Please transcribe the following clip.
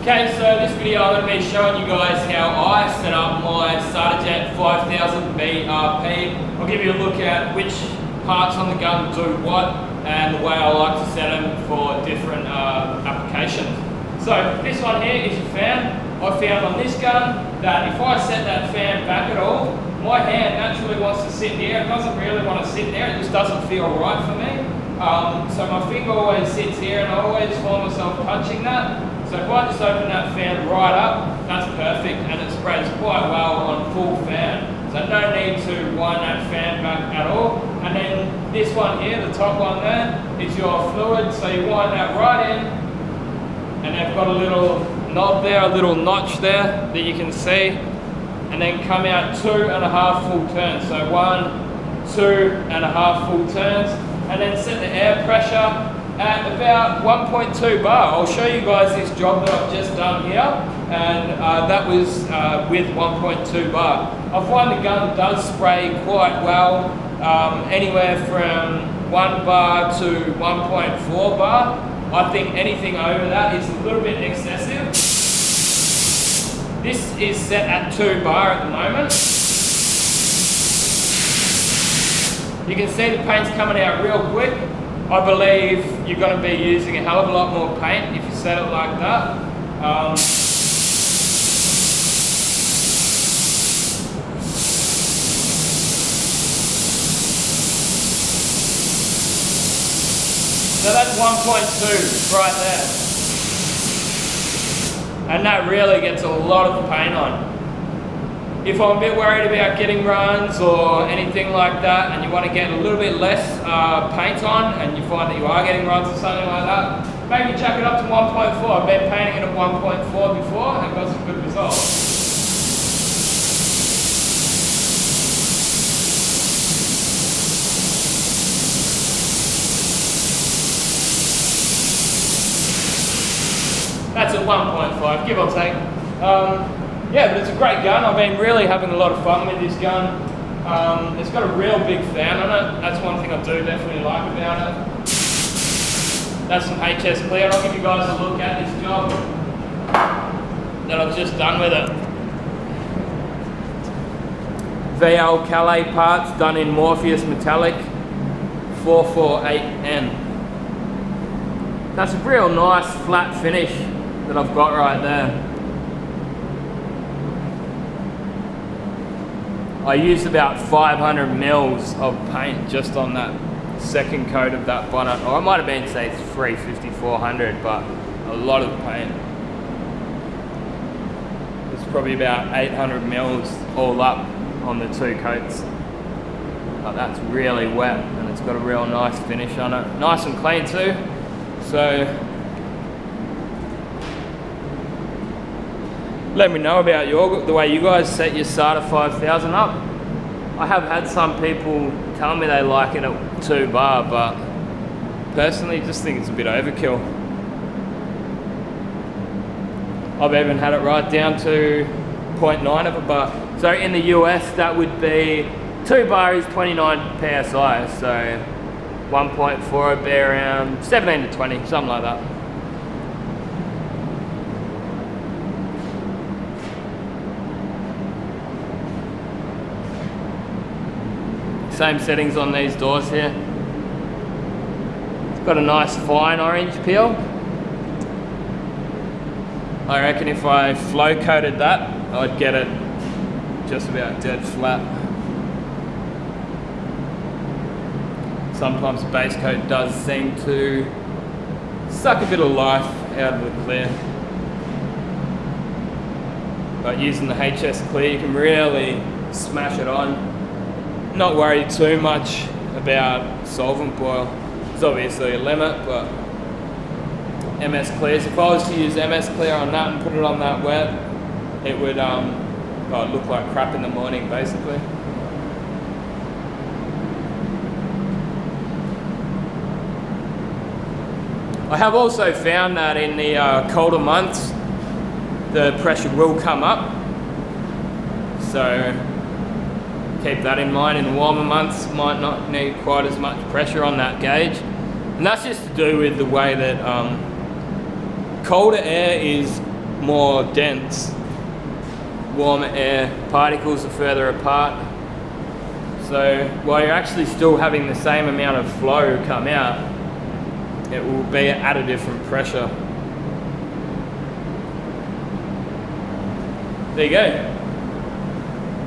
Okay, so this video I'm going to be showing you guys how I set up my SATAjet 5000 BRP. I'll give you a look at which parts on the gun do what and the way I like to set them for different applications. So this one here is a fan. I found on this gun that if I set that fan back at all, my hand naturally wants to sit here. It doesn't really want to sit there, it just doesn't feel right for me. So my finger always sits here and I always find myself touching that. So if I just open that fan right up, that's perfect and it sprays quite well on full fan. So no need to wind that fan back at all. And then this one here, the top one there, is your fluid. So you wind that right in and they've got a little knob there, a little notch there that you can see. And then come out 2.5 full turns. So 1, 2.5 full turns. And then set the air pressure at about 1.2 bar. I'll show you guys this job that I've just done here, and that was with 1.2 bar. I find the gun does spray quite well, anywhere from 1 bar to 1.4 bar. I think anything over that is a little bit excessive. This is set at 2 bar at the moment. You can see the paint's coming out real quick. I believe you're going to be using a hell of a lot more paint if you set it like that. So that's 1.2 right there. And that really gets a lot of paint on. If I'm a bit worried about getting runs or anything like that and you want to get a little bit less paint on and you find that you are getting runs or something like that, maybe chuck it up to 1.4. I've been painting it at 1.4 before and got some good results. That's at 1.5, give or take. Yeah, but it's a great gun. I've been really having a lot of fun with this gun. It's got a real big fan on it. That's one thing I do definitely like about it. That's some HS clear. I'll give you guys a look at this job that I've just done with it. VL Calais parts done in Morpheus Metallic 448N. That's a real nice flat finish that I've got right there. I used about 500 mils of paint just on that second coat of that bonnet. Or it might have been, say, 350, 400, but a lot of paint. It's probably about 800 mils all up on the 2 coats. But that's really wet and it's got a real nice finish on it. Nice and clean too. So let me know about the way you guys set your SATA 5000 up. I have had some people tell me they like it at 2 bar, but personally just think it's a bit overkill. I've even had it right down to 0.9 of a bar. So in the US that would be 2 bar is 29 PSI, so 1.4 would be around 17 to 20, something like that. Same settings on these doors here. It's got a nice fine orange peel. I reckon if I flow coated that, I'd get it just about dead flat. Sometimes the base coat does seem to suck a bit of life out of the clear. But using the HS clear, you can really smash it on. Not worry too much about solvent boil. There's obviously a limit, but MS clears. If I was to use MS clear on that and put it on that wet, it would look like crap in the morning, basically. I have also found that in the colder months, the pressure will come up. So keep that in mind. In the warmer months, might not need quite as much pressure on that gauge. And that's just to do with the way that colder air is more dense. Warm air particles are further apart. So while you're actually still having the same amount of flow come out, it will be at a different pressure. There you go.